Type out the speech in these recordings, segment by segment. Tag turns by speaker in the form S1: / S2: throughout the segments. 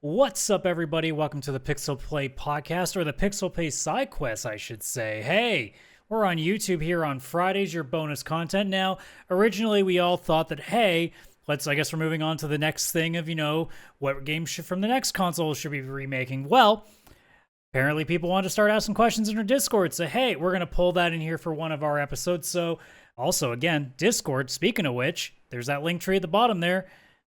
S1: What's up, everybody? Welcome to the PixelPlay podcast, or the PixelPlay Sidequests, I should say. Hey, we're on YouTube here on Fridays, your bonus content. Now, originally, we all thought that, hey, I guess we're moving on to the next thing of, what games from the next console should be remaking. Well, apparently people want to start asking questions in our Discord, so hey, we're going to pull that in here for one of our episodes. So, also, again, Discord, speaking of which, there's that link tree at the bottom there.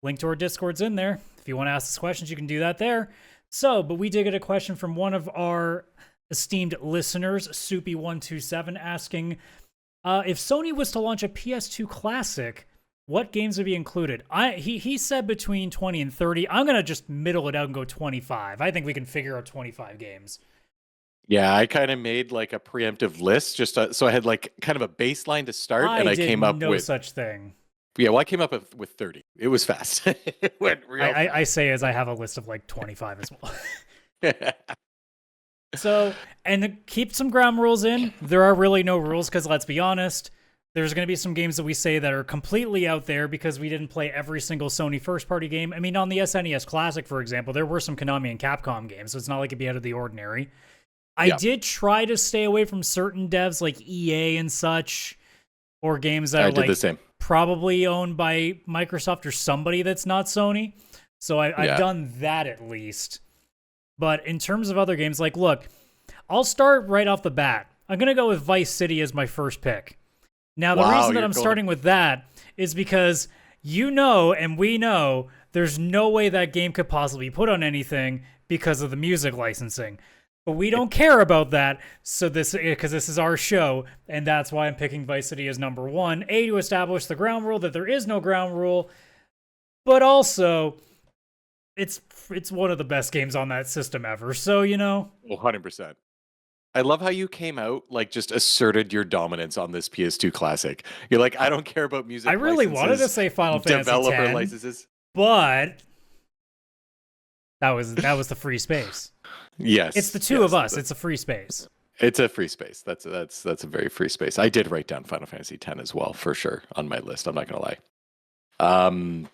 S1: Link to our Discord's in there. If you want to ask us questions, you can do that there. So, but we did get a question from one of our esteemed listeners, Soupy127, asking, if Sony was to launch a PS2 Classic, what games would be included? He said between 20 and 30. I'm going to just middle it out and go 25. I think we can figure out 25 games.
S2: Yeah, I kind of made like a preemptive list just so I had like kind of a baseline to start, and I came up with
S1: such thing.
S2: Yeah, well, I came up with 30. It was fast. It went real fast.
S1: I say as I have a list of like 25 as well. So, and to keep some ground rules in, there are really no rules because let's be honest, there's going to be some games that we say that are completely out there because we didn't play every single Sony first-party game. I mean, on the SNES Classic, for example, there were some Konami and Capcom games, so it's not like it'd be out of the ordinary. I did try to stay away from certain devs like EA and such, or games that are like
S2: the same.
S1: Probably owned by Microsoft or somebody that's not Sony. So I've done that at least. But in terms of other games, like, look, I'll start right off the bat. I'm going to go with Vice City as my first pick. Now, the reason that I'm starting with that is because and we know, there's no way that game could possibly be put on anything because of the music licensing. But we don't care about that, because this is our show, and that's why I'm picking Vice City as number one. A, to establish the ground rule that there is no ground rule, but also, it's one of the best games on that system ever, so,
S2: 100%. I love how you came out, like, just asserted your dominance on this PS2 Classic. You're like, I don't care about music
S1: I really wanted to say Final Fantasy
S2: developer
S1: X,
S2: licenses.
S1: But that was the free space.
S2: Yes.
S1: It's the two of us. It's a free space.
S2: It's a free space. That's a very free space. I did write down Final Fantasy X as well, for sure, on my list. I'm not going to lie.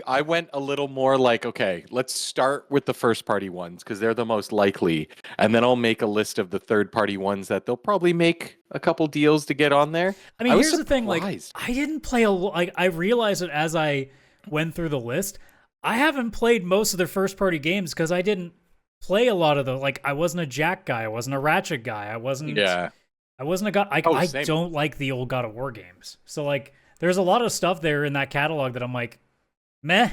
S2: I went a little more like, okay, let's start with the first party ones because they're the most likely, and then I'll make a list of the third party ones that they'll probably make a couple deals to get on there.
S1: I mean, here's the thing, like, I didn't play I realized it as I went through the list. I haven't played most of their first party games because I didn't play a lot of the, like, I wasn't a Jack guy, I wasn't a Ratchet guy, I wasn't a guy. I don't like the old God of War games. So, like, there's a lot of stuff there in that catalog that I'm like, meh.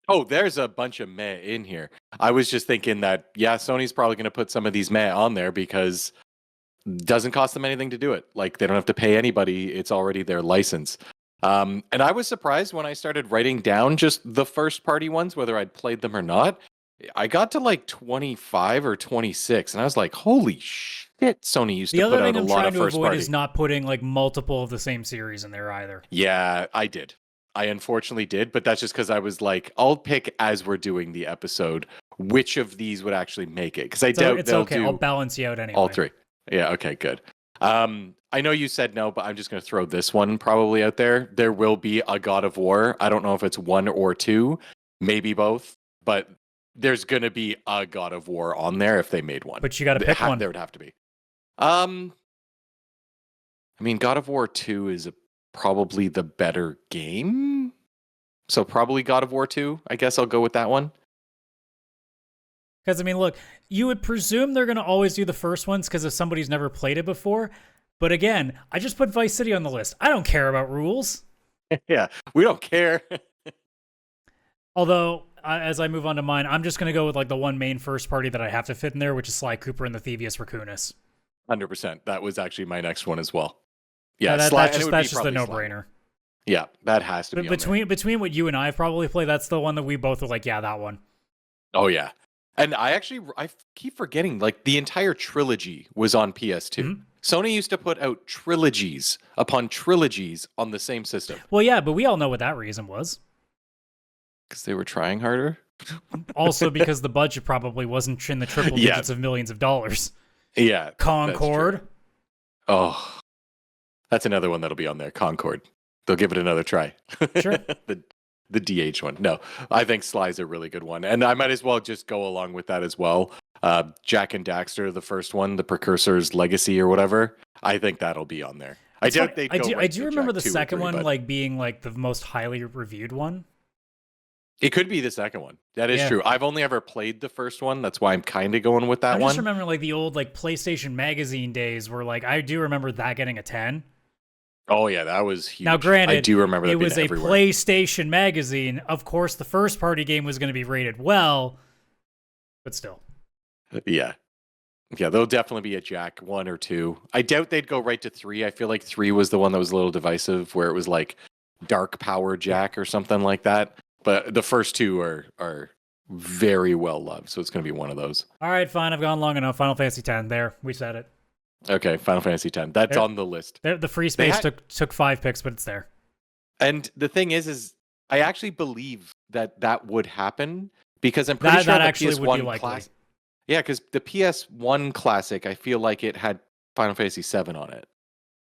S2: Oh, there's a bunch of meh in here. I was just thinking that, Sony's probably going to put some of these meh on there because it doesn't cost them anything to do it. Like, they don't have to pay anybody. It's already their license. And I was surprised when I started writing down just the first party ones, whether I'd played them or not. I got to like 25 or 26, and I was like, holy shit, Sony used to put out a lot of first party.
S1: The other thing I'm trying to avoid is not putting like multiple of the same series in there either.
S2: Yeah, I did. I unfortunately did, but that's just because I was like, I'll pick as we're doing the episode which of these would actually make it. Because I doubt
S1: it's
S2: they'll
S1: okay.
S2: do
S1: I'll balance you out anyway.
S2: all three. Yeah, okay, good. I know you said no, but I'm just going to throw this one probably out there. There will be a God of War. I don't know if it's one or two, maybe both, but there's going to be a God of War on there if they made one.
S1: But you got to pick one.
S2: There would have to be. I mean, God of War 2 is probably the better game. So probably God of War 2. I guess I'll go with that one.
S1: Because, I mean, look, you would presume they're going to always do the first ones because if somebody's never played it before. But again, I just put Vice City on the list. I don't care about rules.
S2: Yeah, we don't care.
S1: Although, as I move on to mine, I'm just going to go with like the one main first party that I have to fit in there, which is Sly Cooper and the Thievius Raccoonus.
S2: 100%. That was actually my next one as well. Yeah,
S1: that's just a no-brainer.
S2: Yeah, that has to be.
S1: Between what you and I have probably played, that's the one that we both were like, yeah, that one.
S2: Oh yeah, and I keep forgetting, like, the entire trilogy was on PS2. Mm-hmm. Sony used to put out trilogies upon trilogies on the same system.
S1: Well, yeah, but we all know what that reason was.
S2: Because they were trying harder.
S1: Also, because the budget probably wasn't in the triple digits of millions of dollars.
S2: Yeah,
S1: Concord.
S2: That's another one that'll be on there. Concord. They'll give it another try.
S1: Sure.
S2: the the DH one. No, I think Sly's a really good one, and I might as well just go along with that as well. Jack and Daxter, the first one, the Precursor's Legacy or whatever. I think that'll be on there. I doubt they'd go.
S1: I do remember
S2: Jack
S1: the
S2: 2 or
S1: second
S2: 3,
S1: one
S2: but
S1: like being like the most highly reviewed one.
S2: it could be the second one. That is true. I've only ever played the first one. That's why I'm kind of going with that one.
S1: I just remember like the old like PlayStation Magazine days where like I do remember that getting a 10.
S2: Oh yeah, that was huge.
S1: Now, granted,
S2: I do remember that
S1: it was
S2: being
S1: a
S2: everywhere.
S1: PlayStation Magazine. Of course, the first party game was going to be rated well, but still.
S2: Yeah. Yeah, there'll definitely be a Jack 1 or 2. I doubt they'd go right to 3. I feel like 3 was the one that was a little divisive, where it was like Dark Power Jack or something like that. But the first 2 are very well loved, so it's going to be one of those.
S1: All right, fine. I've gone long enough. Final Fantasy X. There, we said it.
S2: Okay, Final Fantasy X. That's on the list.
S1: The free space took 5 picks, but it's there.
S2: And the thing is I actually believe that would happen because I'm pretty sure that
S1: actually
S2: PS1
S1: would be likely.
S2: Classic. Yeah, because the PS1 Classic, I feel like it had Final Fantasy VII on it.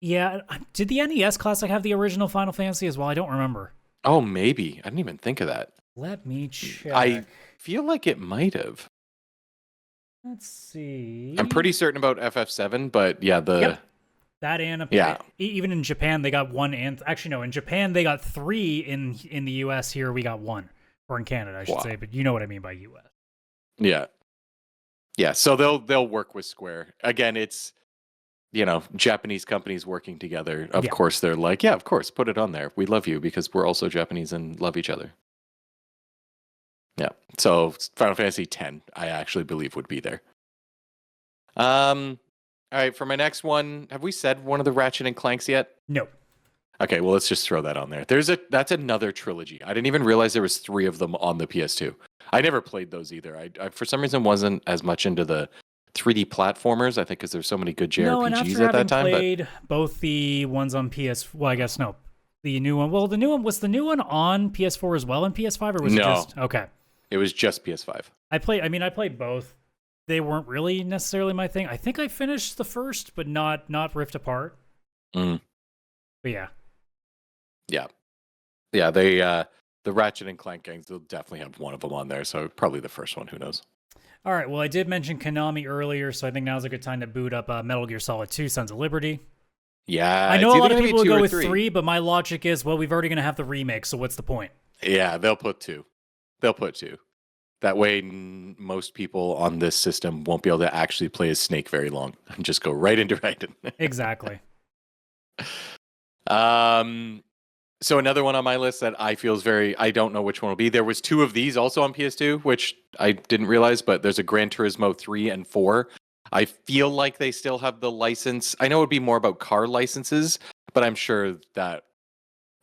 S1: Yeah, did the NES Classic have the original Final Fantasy as well? I don't remember.
S2: Oh, maybe. I didn't even think of that.
S1: Let me check.
S2: I feel like it might have.
S1: Let's see.
S2: I'm pretty certain about FF7, but yeah,
S1: that and even in Japan they got 1 and actually no, in Japan they got 3 in the US. Here we got 1, or in Canada I should say, but you know what I mean by US.
S2: Yeah. Yeah, so they'll work with Square. Again, it's Japanese companies working together. Of course they're like, yeah, of course, put it on there. We love you because we're also Japanese and love each other. Yeah. So Final Fantasy X, I actually believe would be there. All right, for my next one, have we said one of the Ratchet and Clanks yet?
S1: No.
S2: Okay, well, let's just throw that on there. That's another trilogy. I didn't even realize there was 3 of them on the PS2. I never played those either. I for some reason wasn't as much into the 3D platformers. I think because there's so many good JRPGs
S1: no, and after
S2: at that time.
S1: Played both the ones on PS. Well, I guess no. The new one. Well, the new one was the new one on PS4 as well and PS5, or was it just okay?
S2: It was just PS5.
S1: I played both. They weren't really necessarily my thing. I think I finished the first, but not Rift Apart.
S2: Mm.
S1: But yeah.
S2: They the Ratchet and Clank gangs, they'll definitely have one of them on there. So probably the first one. Who knows?
S1: All right. Well, I did mention Konami earlier, so I think now's a good time to boot up Metal Gear Solid 2: Sons of Liberty.
S2: Yeah,
S1: I know a lot of people would go with 3, but my logic is, well, we've already going to have the remake, so what's the point?
S2: Yeah, they'll put 2. That way, most people on this system won't be able to actually play as Snake very long and just go right into Raiden.
S1: Exactly.
S2: So another one on my list that I feel is I don't know which one will be. There was 2 of these also on PS2, which I didn't realize, but there's a Gran Turismo 3 and 4. I feel like they still have the license. I know it would be more about car licenses, but I'm sure that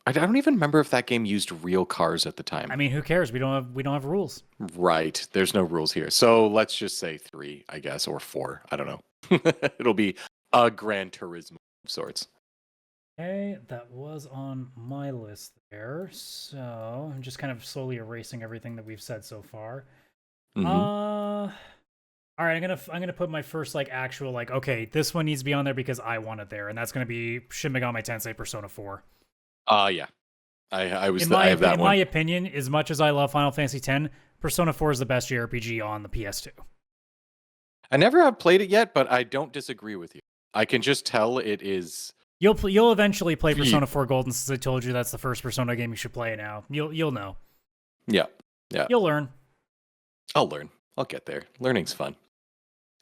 S2: I don't even remember if that game used real cars at the time.
S1: I mean, who cares? We don't have rules.
S2: Right. There's no rules here. So let's just say 3, I guess, or 4. I don't know. It'll be a Gran Turismo of sorts.
S1: Okay, that was on my list there. So I'm just kind of slowly erasing everything that we've said so far.
S2: Mm-hmm.
S1: All right, I'm gonna put my first actual okay, this one needs to be on there because I want it there, and that's gonna be Shin Megami Tensei Persona 4.
S2: Yeah. I have that one.
S1: In my opinion, as much as I love Final Fantasy X, Persona 4 is the best JRPG on the PS2.
S2: I never have played it yet, but I don't disagree with you. I can just tell it is.
S1: You'll eventually play Persona 4 Golden, since I told you that's the first Persona game you should play now. You'll know.
S2: Yeah.
S1: You'll learn.
S2: I'll learn. I'll get there. Learning's fun.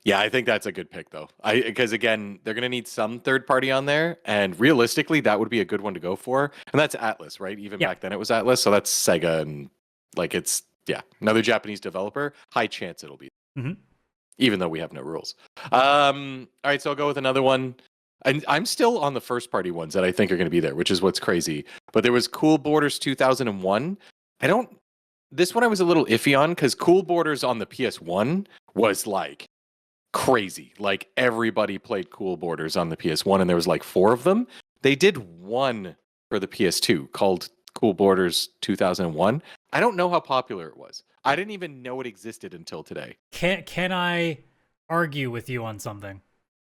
S2: Yeah, I think that's a good pick, though. Because, again, they're going to need some third party on there. And realistically, that would be a good one to go for. And that's Atlas, right? Even back then it was Atlas. So that's Sega. And, it's, another Japanese developer. High chance it'll be.
S1: Mm-hmm.
S2: Even though we have no rules. All right, so I'll go with another one. And I'm still on the first party ones that I think are going to be there, which is what's crazy. But there was Cool Borders 2001. This one I was a little iffy on because Cool Borders on the PS1 was crazy. Everybody played Cool Borders on the PS1 and there was 4 of them. They did one for the PS2 called Cool Borders 2001. I don't know how popular it was. I didn't even know it existed until today.
S1: Can I argue with you on something?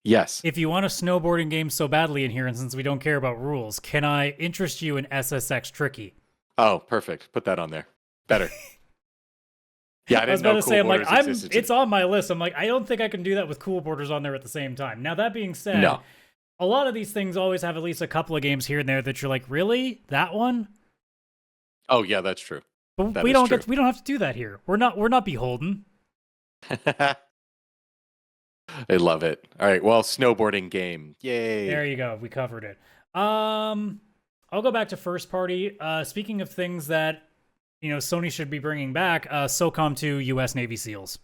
S2: Yes.
S1: If you want a snowboarding game so badly in here, and since we don't care about rules, can I interest you in SSX Tricky?
S2: Oh, perfect. Put that on there. Better. Yeah, I
S1: I was
S2: didn't
S1: about
S2: know
S1: to say,
S2: cool borders existed.
S1: it's on my list. I'm like, I don't think I can do that with cool borders on there at the same time. Now, that being said,
S2: No.
S1: a lot of these things always have at least a couple of games here and there that you're like, really? That one?
S2: Oh, yeah, that's true.
S1: But
S2: That
S1: we
S2: is
S1: don't
S2: true.
S1: we don't have to do that here. We're not beholden.
S2: I love it. All right, well, snowboarding game. Yay.
S1: There you go. We covered it. I'll go back to first party. Speaking of things that Sony should be bringing back, SOCOM 2 U.S. Navy SEALs.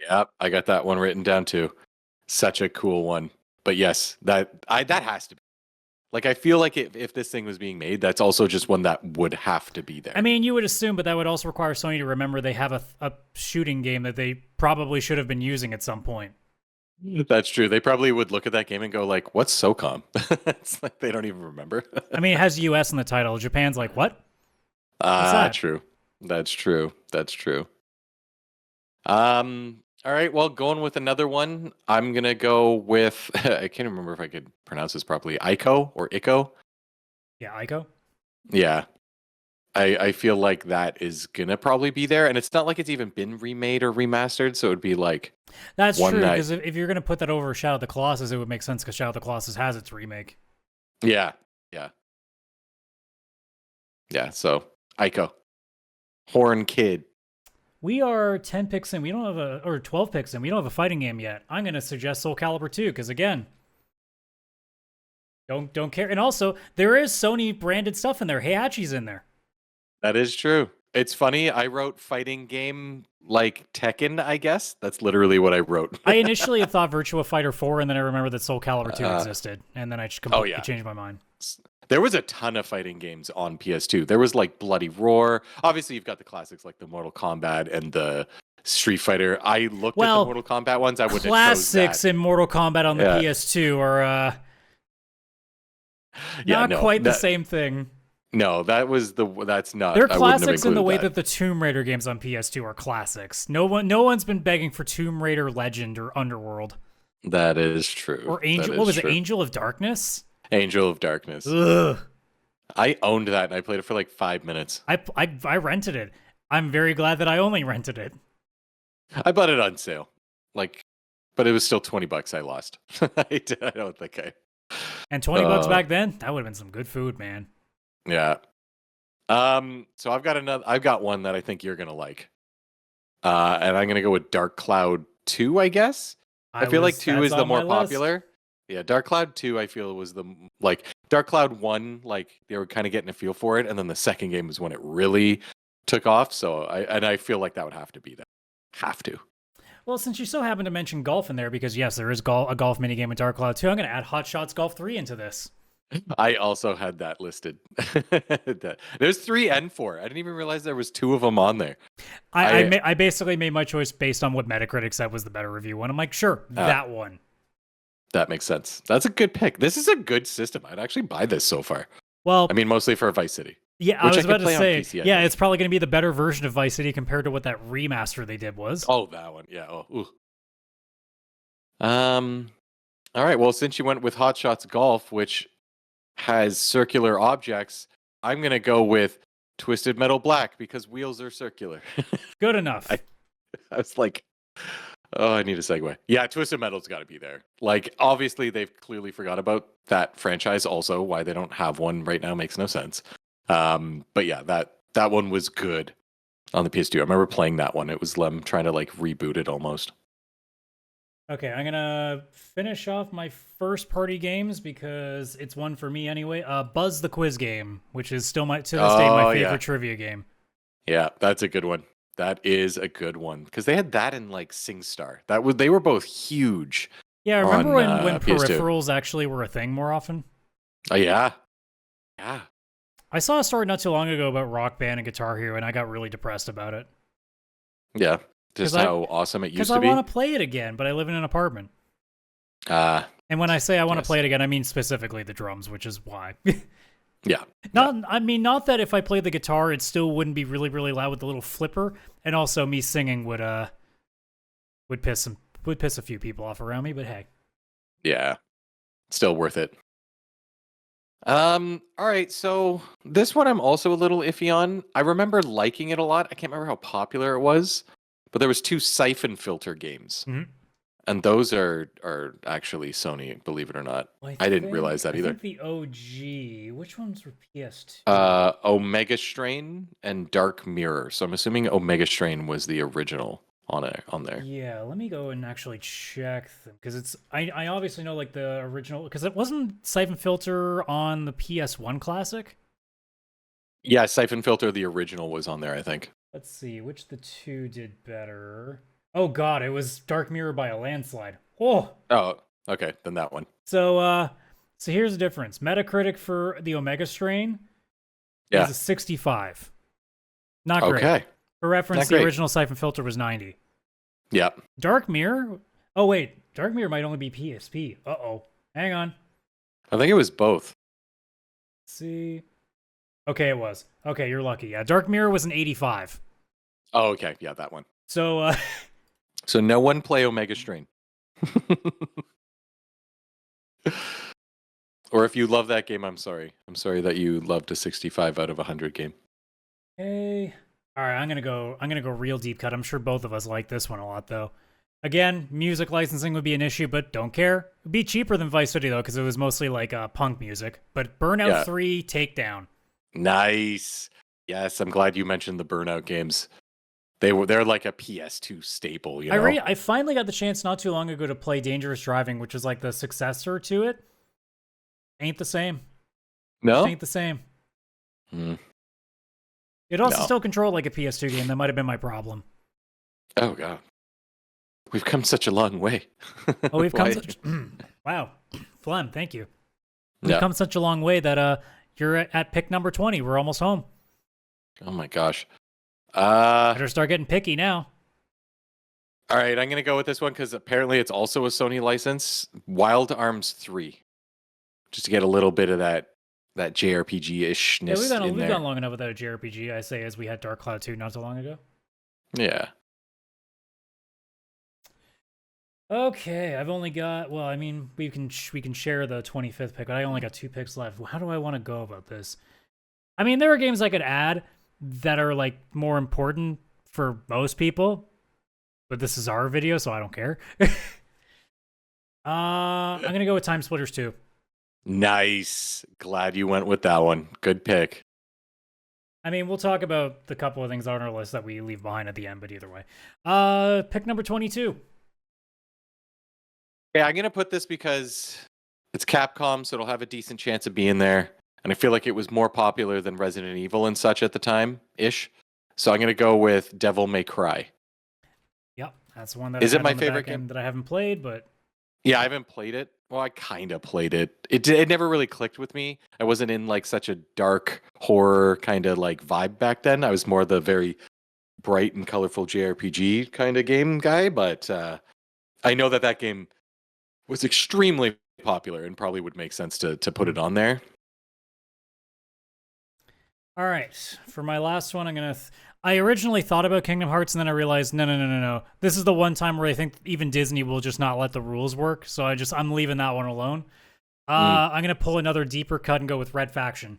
S2: Yep, I got that one written down too. Such a cool one. But yes, that has to be. Like, I feel like if this thing was being made, that's also just one that would have to be there.
S1: I mean, you would assume, but that would also require Sony to remember they have a shooting game that they probably should have been using at some point.
S2: That's true. They probably would look at that game and go like, "What's SOCOM?" It's like they don't even remember.
S1: I mean, it has US in the title. Japan's like, what?
S2: True. That's true. That's true. All right. Well, going with another one, I'm gonna go with I can't remember if I could pronounce this properly. Ico or Ico.
S1: Yeah, Ico.
S2: Yeah. I feel like that is gonna probably be there, and it's not like it's even been remade or remastered, so it would be like
S1: that's true. Because if you're gonna put that over Shadow of the Colossus, it would make sense because Shadow of the Colossus has its remake.
S2: Yeah. So Ico, Horn Kid.
S1: We are 10 picks in. We don't have or 12 picks in. We don't have a fighting game yet. I'm gonna suggest Soul Calibur 2 because again, don't care. And also, there is Sony branded stuff in there. Heihachi's in there.
S2: That is true. It's funny. I wrote fighting game like Tekken, I guess. That's literally what I wrote.
S1: I initially had thought Virtua Fighter 4, and then I remembered that Soul Calibur 2 existed, and then I just completely changed my mind.
S2: There was a ton of fighting games on PS2. There was like Bloody Roar. Obviously, you've got the classics like the Mortal Kombat and the Street Fighter. I looked at the Mortal Kombat ones. I would have
S1: classics in Mortal Kombat on the PS2 are not quite the same thing.
S2: No, that's not.
S1: They're classics in the way that the Tomb Raider games on PS2 are classics. No one's been begging for Tomb Raider Legend or Underworld.
S2: That is true.
S1: Or Angel. What was it? Angel of Darkness.
S2: Angel of Darkness.
S1: Ugh.
S2: I owned that and I played it for like 5 minutes.
S1: I rented it. I'm very glad that I only rented it.
S2: I bought it on sale, but it was still $20 I lost. I don't think I.
S1: And $20 back then, that would have been some good food, man.
S2: Yeah. So I've got one that I think you're gonna like. And I'm gonna go with Dark Cloud 2, I guess. I feel like 2 is the more popular. Yeah, Dark Cloud 2, I feel was Dark Cloud 1, like they were kind of getting a feel for it, and then the second game was when it really took off. So I feel like that would have to be that. Have to.
S1: Well, since you so happen to mention golf in there, because yes, there is a golf minigame in Dark Cloud 2, I'm going to add Hot Shots Golf 3 into this.
S2: I also had that listed. There's 3 and 4. I didn't even realize there was 2 of them on there.
S1: I basically made my choice based on what Metacritic said was the better review one. I'm like, sure, that one.
S2: That makes sense. That's a good pick. This is a good system. I'd actually buy this so far.
S1: Well,
S2: I mean, mostly for Vice City.
S1: Yeah, I was about to say, PC, it's probably going to be the better version of Vice City compared to what that remaster they did was.
S2: Oh, that one. Yeah. All right. Well, since you went with Hot Shots Golf, which has circular objects, I'm going to go with Twisted Metal Black because wheels are circular.
S1: Good enough.
S2: I was like, oh, I need a segue. Yeah, Twisted Metal's got to be there. Like, obviously, they've clearly forgot about that franchise also. Why they don't have one right now makes no sense. But yeah, that one was good on the PS2. I remember playing that one. It was them trying to like reboot it almost.
S1: Okay, I'm gonna finish off my first party games because it's one for me anyway. Buzz the Quiz Game, which is still to this day my favorite trivia game.
S2: Yeah, that's a good one. That is a good one because they had that in like SingStar. They were both huge.
S1: Yeah, I remember when peripherals actually were a thing more often.
S2: Oh yeah.
S1: I saw a story not too long ago about Rock Band and Guitar Hero, and I got really depressed about it.
S2: Yeah, just how awesome it used to be.
S1: Because I want to play it again, but I live in an apartment. And when I say I want to play it again, I mean specifically the drums, which is why.
S2: Yeah.
S1: Not that if I played the guitar, it still wouldn't be really, really loud with the little flipper, and also me singing would piss a few people off around me. But hey.
S2: Yeah, still worth it. All right, so this one I'm also a little iffy on. I remember liking it a lot. I can't remember how popular it was, but there was two Siphon Filter games.
S1: Mhm.
S2: And those are actually Sony, believe it or not.
S1: Well,
S2: I didn't realize that
S1: I
S2: either.
S1: think the OG. Which ones were PS2?
S2: Omega Strain and Dark Mirror. So I'm assuming Omega Strain was the original on there.
S1: Yeah, let me go and actually check them because I obviously know like the original because it wasn't Siphon Filter on the PS1 Classic.
S2: Yeah, Siphon Filter, the original, was on there, I think.
S1: Let's see which the two did better. Oh God, it was Dark Mirror by a landslide. Oh,
S2: Oh, okay, then that one.
S1: so here's the difference. Metacritic for the Omega Strain
S2: Yeah.
S1: is a 65. Not great.
S2: Okay.
S1: For reference,
S2: Not
S1: the
S2: great.
S1: original Siphon Filter was 90.
S2: Yeah.
S1: Dark Mirror? Oh wait, Dark Mirror might only be PSP. Uh-oh. Hang on.
S2: I think it was both.
S1: Let's see. Okay, it was. Okay, you're lucky. Yeah, Dark Mirror was an 85.
S2: Oh, okay. Yeah, that one.
S1: So,
S2: So no one play Omega Strain. Or if you love that game, I'm sorry. I'm sorry that you loved a 65 out of 100 game.
S1: okay. All right, I'm gonna go real deep cut. I'm sure both of us like this one a lot, though. Again, music licensing would be an issue, but don't care. It'd be cheaper than Vice City though, because it was mostly like punk music. But Burnout
S2: Yeah.
S1: 3 Takedown.
S2: Nice. Yes, I'm glad you mentioned the Burnout games. They're like a PS2 staple, you know.
S1: I finally got the chance not too long ago to play Dangerous Driving, which is like the successor to it. Ain't the same.
S2: No?
S1: Ain't the same.
S2: Hmm.
S1: It also
S2: No.
S1: still controlled like a PS2 game. That might have been my problem.
S2: Oh god. We've come such a long way.
S1: Oh, we've come
S2: Why-
S1: such wow, Flem, thank you. We've
S2: Yeah.
S1: come such a long way that you're at pick number 20. We're almost home.
S2: Oh my gosh.
S1: Better start getting picky now.
S2: All right, I'm gonna go with this one because apparently it's also a Sony license. Wild Arms 3, just to get a little bit of that JRPG ishness
S1: Yeah,
S2: in
S1: we've
S2: there.
S1: gone long enough without a JRPG. I say as we had Dark Cloud 2 not so long ago.
S2: Yeah.
S1: Okay, I've only got. Well, I mean, we can share the 25th pick, but I only got 2 picks left. How do I want to go about this? I mean, there are games I could add that are like more important for most people, but this is our video, so I don't care. I'm gonna go with Time Splitters 2.
S2: Nice. Glad you went with that one. Good pick.
S1: I mean, we'll talk about the couple of things on our list that we leave behind at the end, but either way. Pick number 22.
S2: Yeah, I'm gonna put this because it's Capcom, so it'll have a decent chance of being there. And I feel like it was more popular than Resident Evil and such at the time, ish. So I'm gonna go with Devil May Cry.
S1: Yep, that's one that
S2: Is
S1: I
S2: it
S1: had
S2: my
S1: on the
S2: favorite
S1: back
S2: game?
S1: end that I haven't played, but
S2: Yeah, I haven't played it. Well, I kind of played it. It never really clicked with me. I wasn't in like such a dark horror kind of like vibe back then. I was more the very bright and colorful JRPG kind of game guy. But I know that game was extremely popular and probably would make sense to put it on there.
S1: all right. For my last one, I originally thought about Kingdom Hearts, and then I realized, no. This is the one time where I think even Disney will just not let the rules work. So I'm leaving that one alone. I'm gonna pull another deeper cut and go with Red Faction.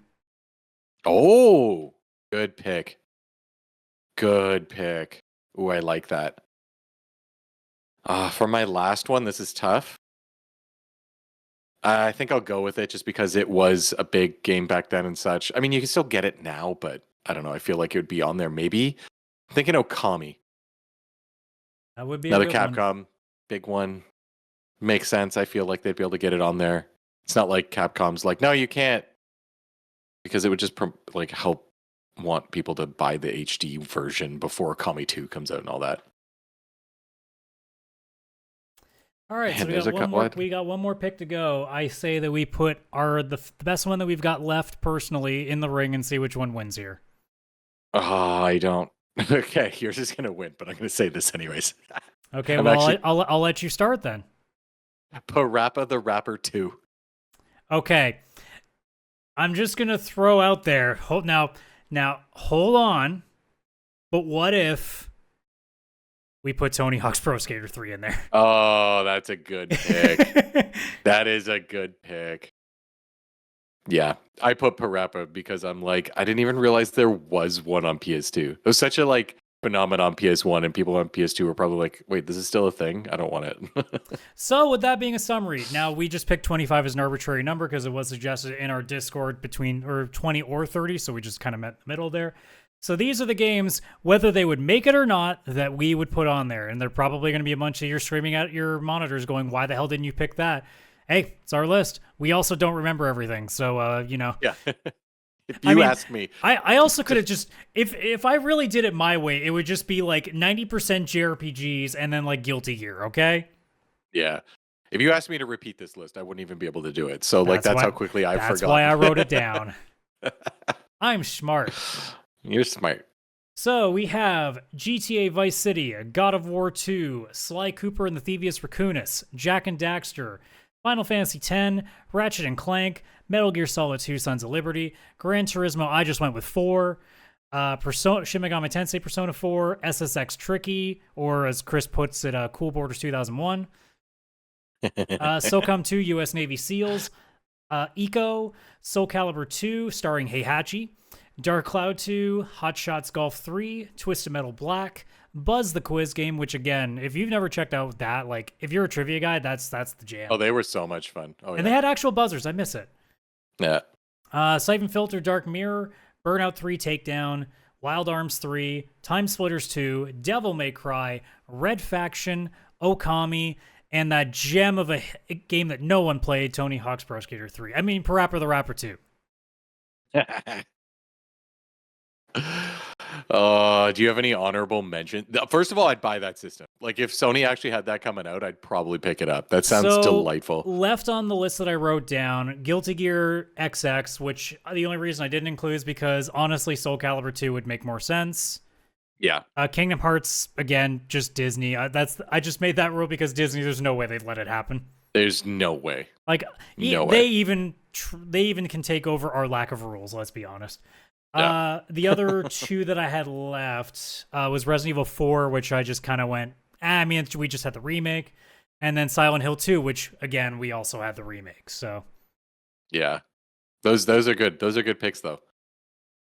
S2: Oh, good pick. Good pick. Ooh, I like that. For my last one, this is tough. I think I'll go with it just because it was a big game back then and such. I mean, you can still get it now, but I don't know. I feel like it would be on there maybe. I'm thinking Okami.
S1: That would be
S2: Another
S1: a good
S2: Capcom,
S1: one.
S2: big one. Makes sense. I feel like they'd be able to get it on there. It's not like Capcom's like, no, you can't. Because it would just like help want people to buy the HD version before Okami 2 comes out and all that.
S1: All right,
S2: Man,
S1: so we got one more pick to go. I say that we put the best one that we've got left personally in the ring and see which one wins here.
S2: Oh, I don't. Okay, you're just gonna win, but I'm gonna say this anyways.
S1: Okay,
S2: I'm
S1: well,
S2: actually-
S1: I'll let you start then.
S2: Parappa the Rapper 2.
S1: Okay, I'm just gonna throw out there. Now, hold on. But what if we put Tony Hawk's Pro Skater 3 in there?
S2: Oh, that's a good pick. That is a good pick. Yeah, I put Parappa because I'm like, I didn't even realize there was one on PS2. It was such a like phenomenon on PS1, and people on PS2 were probably like, wait, this is still a thing? I don't want it.
S1: So, with that being a summary, now we just picked 25 as an arbitrary number because it was suggested in our Discord between or 20 or 30, so we just kind of met in the middle there. So these are the games, whether they would make it or not, that we would put on there. And they're probably going to be a bunch of you screaming at your monitors going, why the hell didn't you pick that? Hey, it's our list. We also don't remember everything. So,
S2: Yeah. If you ask me.
S1: I also could have just, if I really did it my way, it would just be like 90% JRPGs and then like Guilty Gear, okay?
S2: Yeah. If you asked me to repeat this list, I wouldn't even be able to do it. So like that's how quickly I forgot.
S1: That's why I wrote it down. I'm smart.
S2: You're smart.
S1: So we have GTA Vice City, God of War 2, Sly Cooper and the Thievius Raccoonus, Jak and Daxter, Final Fantasy X, Ratchet and Clank, Metal Gear Solid 2 Sons of Liberty, Gran Turismo, I just went with 4, Shin Megami Tensei Persona 4, SSX Tricky, or as Chris puts it, Cool Borders 2001, SOCOM 2 US Navy SEALs, Eco, Soul Calibur 2 starring Heihachi, Dark Cloud 2, Hot Shots Golf 3, Twisted Metal Black, Buzz the Quiz Game, which again, if you've never checked out that, like if you're a trivia guy, that's the jam.
S2: Oh, they were so much fun. Oh,
S1: and they had actual buzzers. I miss it.
S2: Yeah.
S1: Siphon Filter Dark Mirror, Burnout 3 Takedown, Wild Arms 3, Time Splitters 2, Devil May Cry, Red Faction, Okami, and that gem of a game that no one played, Tony Hawk's Pro Skater 3. I mean, Parappa the Rapper 2.
S2: Do you have any honorable mention? First of all, I'd buy that system. Like if Sony actually had that coming out, I'd probably pick it up. That sounds delightful.
S1: Left on the list that I wrote down, Guilty Gear XX, which the only reason I didn't include is because honestly, Soul Calibur 2 would make more sense.
S2: Yeah.
S1: Kingdom Hearts, again, just Disney. I just made that rule because Disney, there's no way they'd let it happen.
S2: There's no way.
S1: Like
S2: no
S1: they
S2: way.
S1: even can take over our lack of rules, let's be honest. Yeah. The other two that I had left was Resident Evil 4, which I just kind of went, I mean, we just had the remake. And then Silent Hill 2, which, again, we also had the remake. So,
S2: yeah. Those are good. Those are good picks, though.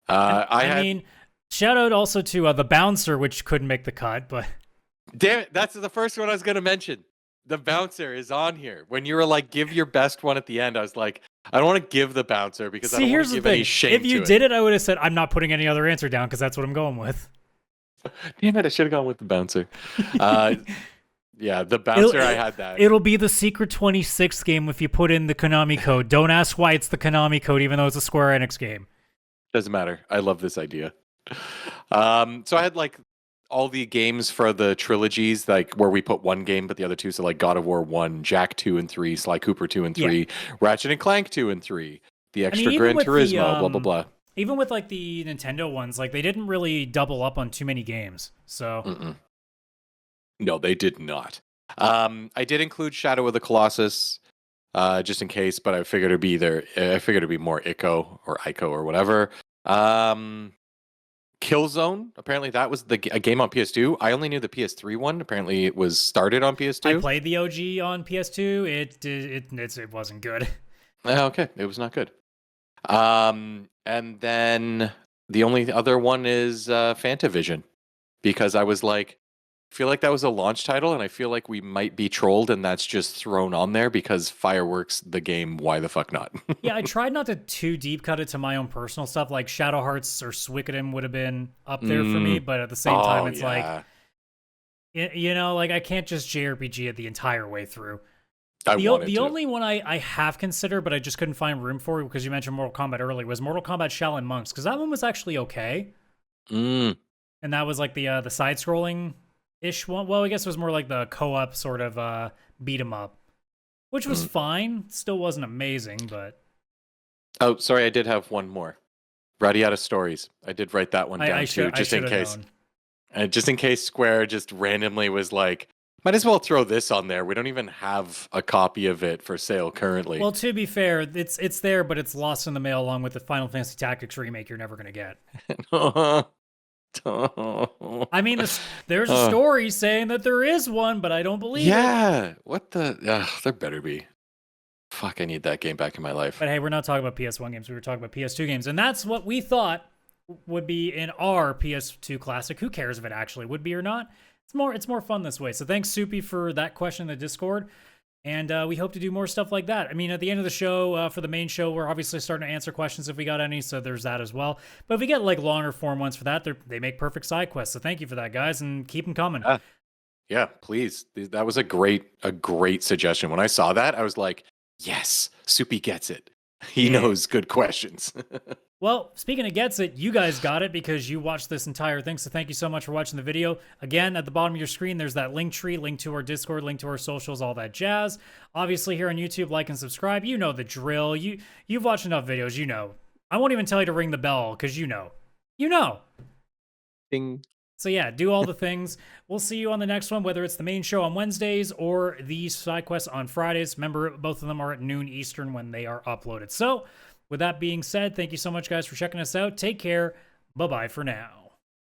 S1: I mean, shout out also to The Bouncer, which couldn't make the cut, but...
S2: Damn it, that's the first one I was going to mention. The Bouncer is on here. When you were like, give your best one at the end, I was like, I don't want to give the Bouncer because I don't want to give any shame to it.
S1: If you did it, I would have said, I'm not putting any other answer down because that's what I'm going with.
S2: Damn it, I should have gone with the Bouncer. Yeah, the Bouncer, I had that.
S1: It'll be the Secret 26 game if you put in the Konami code. Don't ask why it's the Konami code, even though it's a Square Enix game.
S2: Doesn't matter. I love this idea. So I had like all the games for the trilogies, like where we put one game, but the other two, so like God of War 1, Jak 2 and 3, Sly Cooper 2 and 3, Ratchet and Clank 2 and 3, the extra Gran Turismo, blah, blah, blah.
S1: Even with like the Nintendo ones, like they didn't really double up on too many games. So
S2: no, they did not. I did include Shadow of the Colossus, just in case, but I figured it'd be more Ico or whatever. Killzone, apparently that was a game on PS2. I only knew the PS3 one. Apparently it was started on PS2.
S1: I played the OG on PS2. It wasn't good.
S2: Okay, it was not good. And then the only other one is Fantavision, because I was like, I feel like that was a launch title, and I feel like we might be trolled, and that's just thrown on there because Fireworks, the game, why the fuck not?
S1: Yeah, I tried not to too deep cut it to my own personal stuff. Like Shadow Hearts or Suikoden would have been up there for me, but at the same time, it's like, you know, like I can't just JRPG it the entire way through. The only one I have considered, but I just couldn't find room for, because you mentioned Mortal Kombat earlier, was Mortal Kombat Shaolin Monks, because that one was actually okay. And that was like the side-scrolling ish one. Well, I guess it was more like the co-op sort of beat 'em up, which was fine. Still wasn't amazing, but
S2: oh, sorry, I did have one more. Radiata Stories. I did write that one down too, just in case. And just in case Square just randomly was like, might as well throw this on there. We don't even have a copy of it for sale currently.
S1: Well, to be fair, it's there, but it's lost in the mail along with the Final Fantasy Tactics remake you're never going to get. I mean, there's a story saying that there is one, but I don't believe it.
S2: Yeah, what the? There better be. fuck, I need that game back in my life.
S1: But hey, we're not talking about PS1 games. We were talking about PS2 games. And that's what we thought would be in our PS2 Classic. Who cares if it actually would be or not? It's more fun this way. So thanks, Soupy, for that question in the Discord. And we hope to do more stuff like that. I mean, at the end of the show, for the main show, we're obviously starting to answer questions if we got any, so there's that as well. But if we get like longer form ones for that, they make perfect side quests. So thank you for that, guys, and keep them coming.
S2: Yeah, please. That was a great suggestion. When I saw that, I was like, yes, Soupy gets it. He knows good questions.
S1: Well, speaking of gets it, you guys got it because you watched this entire thing. So thank you so much for watching the video. Again, at the bottom of your screen, there's that link tree, link to our Discord, link to our socials, all that jazz. Obviously, here on YouTube, like and subscribe. You know the drill. You've watched enough videos. You know. I won't even tell you to ring the bell because you know. You know.
S2: Ding.
S1: So yeah, do all the things. We'll see you on the next one, whether it's the main show on Wednesdays or the side quests on Fridays. Remember, both of them are at noon Eastern when they are uploaded. So with that being said, thank you so much, guys, for checking us out. Take care. Bye-bye for now.